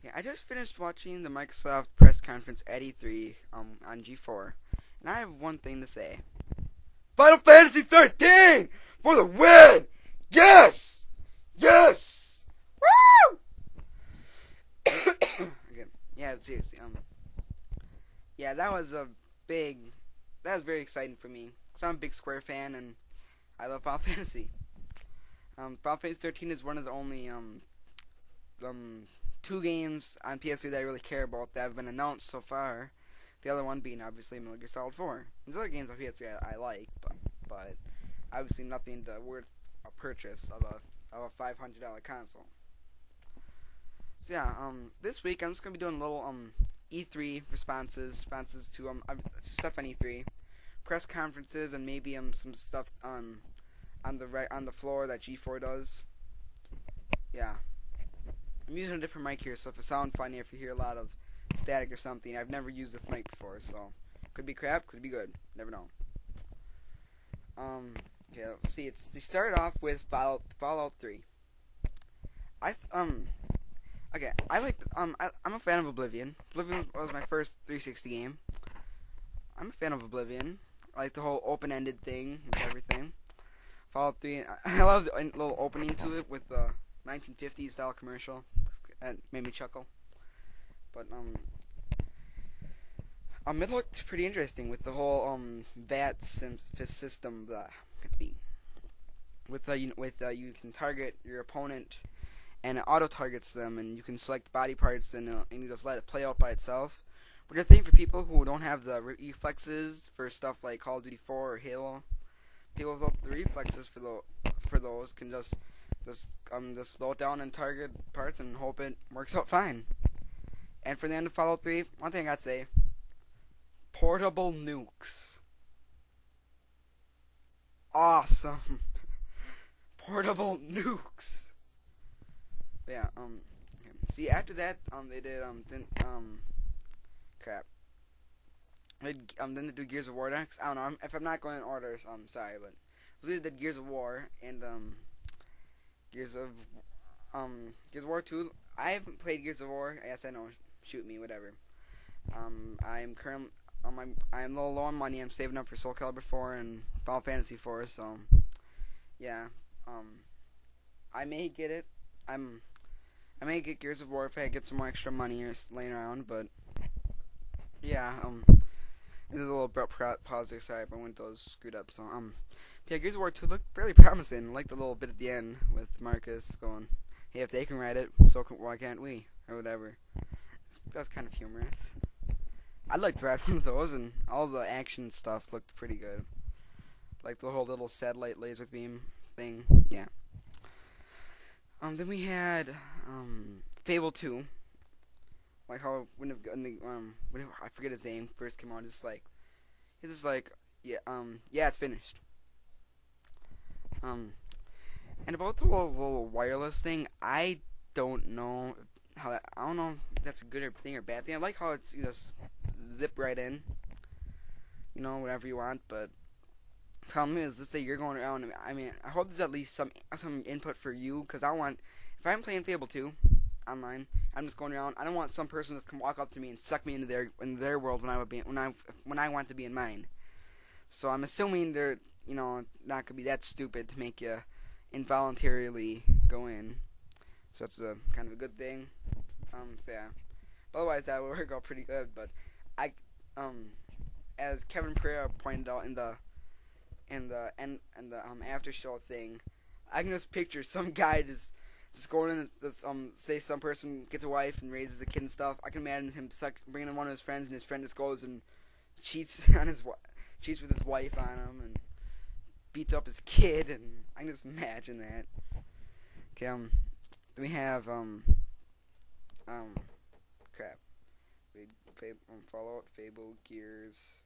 Yeah, I just finished watching the Microsoft press conference at E3 on G4, and I have one thing to say. Final Fantasy 13 for the win! Yes! Yes! Woo! Okay. Yeah, seriously. Yeah, that was very exciting for me. Cause I'm a big Square fan and I love Final Fantasy. Final Fantasy 13 is one of the only um two games on PS3 that I really care about that have been announced so far. The other one being obviously Metal Gear Solid 4. There's other games on PS3 I like, but obviously nothing worth a purchase of a $500 console. So yeah, this week I'm just gonna be doing little E3 responses to stuff on E3, press conferences, and maybe some stuff on the floor that G4 does. Yeah, I'm using a different mic here, so if it sounds funny, if you hear a lot of static or something, I've never used this mic before, so could be crap, could be good, never know. Okay, let's see. They started off with Fallout 3. Okay, I'm a fan of Oblivion. Oblivion was my first 360 game. I'm a fan of Oblivion. I like the whole open-ended thing and everything. Fallout 3, I love the little opening to it with the 1950s style commercial. That made me chuckle. But it looked pretty interesting with the whole VAT system. You can target your opponent and it auto targets them, and you can select body parts and you just let it play out by itself. Which I think for people who don't have the reflexes for stuff like Call of Duty 4 or Halo, people without the reflexes for those can just slow it down and target parts and hope it works out fine. And for the end of Fallout 3, one thing I gotta say: portable nukes. Awesome. Portable nukes. But yeah, okay. See, after that, they did, crap. Then they do Gears of War next. I don't know, if I'm not going in order, so I'm sorry, but they did Gears of War, and, Gears of War 2. I haven't played Gears of War. Yes, I know, shoot me, whatever. I am a little low on money. I'm saving up for Soul Calibur 4 and Final Fantasy 4, so, yeah, I may get it. I may get Gears of War if I get some more extra money or laying around, but yeah, this is a little abrupt pause there. Sorry, my Windows screwed up. So yeah, Gears of War 2 looked fairly promising. I liked the little bit at the end with Marcus going, "Hey, if they can write it, why can't we?" or whatever. That's kind of humorous. I liked writing one of those, and all the action stuff looked pretty good. Like the whole little satellite laser beam thing. Yeah. Then we had Fable 2. Like how when I forget his name first came on, he's just like yeah, it's finished. And about the whole little wireless thing, I don't know I don't know if that's a good thing or bad thing. I like how it's zip right in, whatever you want, but problem is, let's say you're going around. I mean, I hope there's at least some input for you, because if I'm playing Fable 2 online, I'm just going around. I don't want some person to come walk up to me and suck me into their world when I want to be in mine. So I'm assuming they're not gonna be that stupid to make you involuntarily go in. So it's a kind of a good thing. So yeah. But otherwise, that would work out pretty good. But as Kevin Pereira pointed out in the after show thing, I can just picture some guy just going in and say some person gets a wife and raises a kid and stuff. I can imagine him bringing in one of his friends, and his friend just goes and cheats with his wife on him and beats up his kid, and I can just imagine that. Okay, then we have crap. Fallout, Fable, Gears.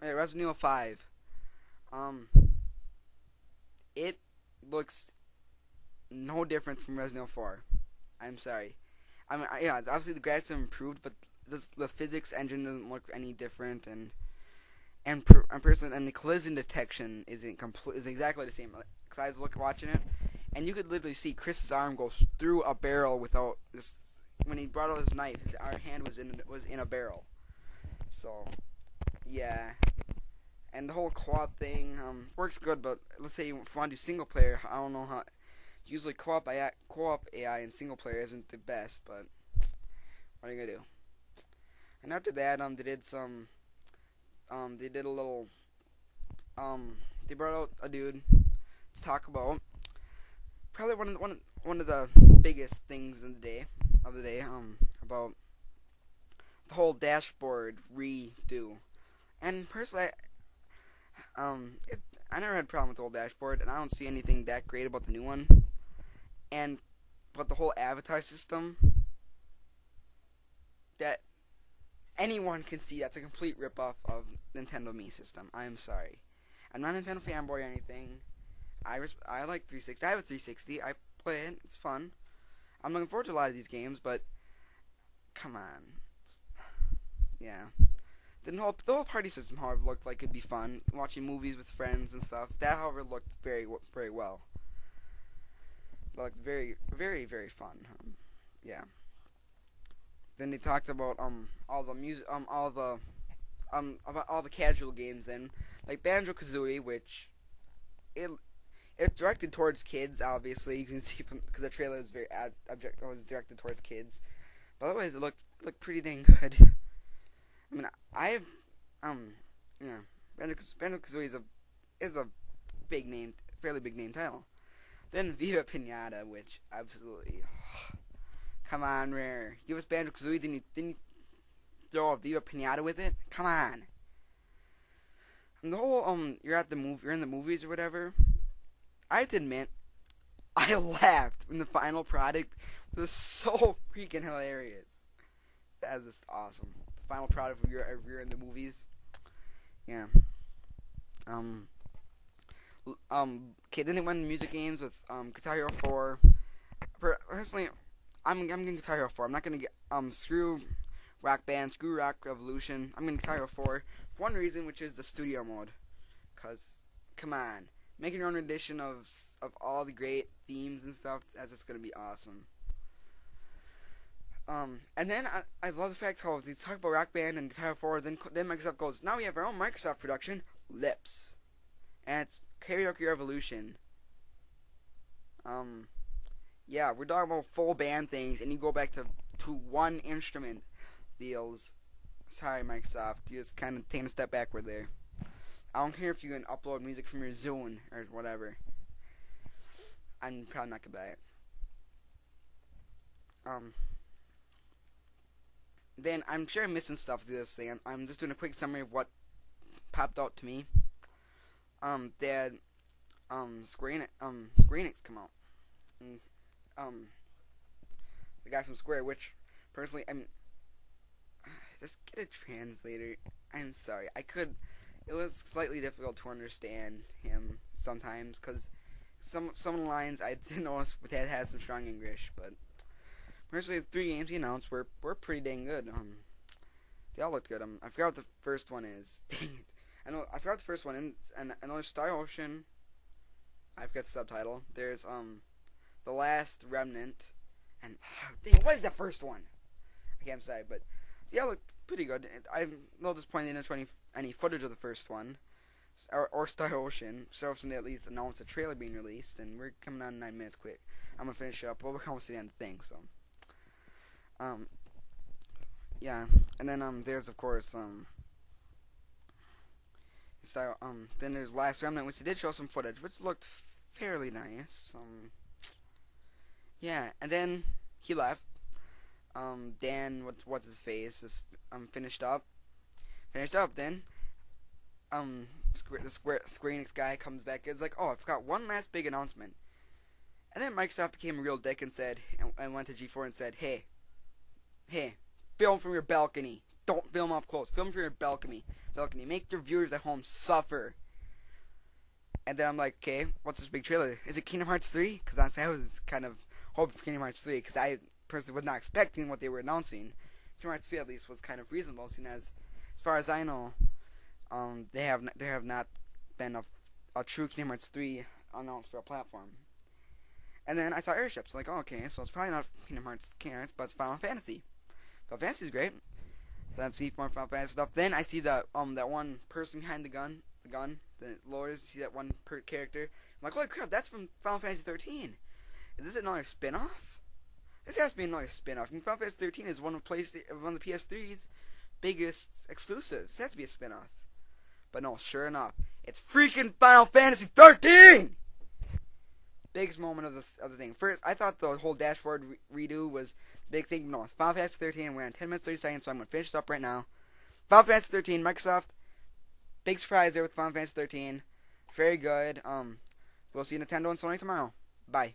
Okay, Resident Evil 5. It looks no different from Resident Evil 4. I'm sorry. I mean, yeah, obviously the graphics have improved, but the physics engine doesn't look any different, and the collision detection is exactly the same. Because I was watching it, and you could literally see Chris's arm go through a barrel without just when he brought out his knife, our hand was in a barrel. So yeah, and the whole co-op thing works good, but let's say if you want to do single player, I don't know how. Usually co-op AI in single player isn't the best, but what are you gonna do? And after that, they did a little, they brought out a dude to talk about probably one of the biggest things in the day about the whole dashboard redo. And personally, I never had a problem with the old dashboard, and I don't see anything that great about the new one. But the whole avatar system, that anyone can see, that's a complete ripoff of Nintendo Mii system. I'm sorry. I'm not a Nintendo fanboy or anything. I like 360. I have a 360. I play it. It's fun. I'm looking forward to a lot of these games, but come on. Yeah. The whole party system, however, looked like it'd be fun. Watching movies with friends and stuff. That, however, looked very, very well. It looked very, very, very fun. Yeah. Then they talked about all the music, about all the casual games, and like Banjo-Kazooie, which it's directed towards kids. Obviously, you can see because the trailer was was directed towards kids. But otherwise, it looked pretty dang good. I mean, yeah, Banjo-Kazooie is a big name, fairly big name title. Then Viva Pinata, which absolutely, come on, Rare, give us Banjo-Kazooie, then you throw a Viva Pinata with it? Come on. And the whole you're in the movies or whatever. I have to admit, I laughed when the final product was so freaking hilarious. That is just awesome. The final product if you're in the movies. Yeah. Okay, then they went into music games with Guitar Hero 4. Personally, I'm getting Guitar Hero 4. I'm not gonna get screw Rock Band, screw Rock Revolution. I'm getting Guitar Hero 4 for one reason, which is the studio mode. Cause come on, making your own edition of all the great themes and stuff. That's just gonna be awesome. And then I love the fact how they talk about Rock Band and Guitar Hero 4. Then Microsoft goes, now we have our own Microsoft production, Lips, and it's Karaoke Revolution. Yeah, we're talking about full band things, and you go back to one instrument deals. Sorry, Microsoft, you just kind of taking a step backward there. I don't care if you can upload music from your Zune or whatever. I'm probably not gonna buy it. Then I'm sure I'm missing stuff through this thing. I'm just doing a quick summary of what popped out to me. That Square Enix come out. And, the guy from Square, which personally, just get a translator. I'm sorry, it was slightly difficult to understand him sometimes because some of the lines I didn't notice, but that has some strong English. But personally, the 3 games he announced were pretty dang good. They all looked good. I forgot what the first one is. Dang it. I forgot the first one. And I know there's Star Ocean. I forgot the subtitle. There's The Last Remnant. And dang, what is the first one? Okay, I'm sorry, but they all look pretty good. I'm a little disappointed they didn't show any footage of the first one. Or Star Ocean. Star Ocean, they at least announced a trailer being released, and we're coming on 9 minutes quick. I'm gonna finish up, but we're almost to the end of the thing, so. Yeah, and then there's of course then there's Last Remnant, which they did show some footage, which looked fairly nice. Yeah, and then he left. Dan, what's his face? Just finished up. Then the Square Enix guy comes back. It's like, oh, I forgot one last big announcement. And then Microsoft became a real dick and said, and went to G4 and said, hey, film from your balcony. Don't film up close. Film from your balcony. Make your viewers at home suffer. And then I'm like, okay, what's this big trailer? Is it Kingdom Hearts 3? Because honestly, I was kind of hoping for Kingdom Hearts 3 because I personally was not expecting what they were announcing. Kingdom Hearts 3 at least was kind of reasonable, seeing as far as I know, there have not been a true Kingdom Hearts 3 announced for a platform. And then I saw airships. Like, oh, okay, so it's probably not Kingdom Hearts, but it's Final Fantasy. Final Fantasy is great. So I see more Final Fantasy stuff. Then I see that one person behind the gun, the lawyers. See that one character. I'm like, holy crap, that's from Final Fantasy 13. Is this another spin-off? This has to be another spin-off. I mean, Final Fantasy 13 is one of the PS3's biggest exclusives. It has to be a spin-off. But no, sure enough, it's freaking Final Fantasy 13! Biggest moment of the thing. First, I thought the whole dashboard redo was the big thing. No, it's Final Fantasy 13. We're on 10 minutes 30 seconds, so I'm going to finish this up right now. Final Fantasy 13, Microsoft. Big surprise there with Final Fantasy 13. Very good. We'll see Nintendo and Sony tomorrow. Bye.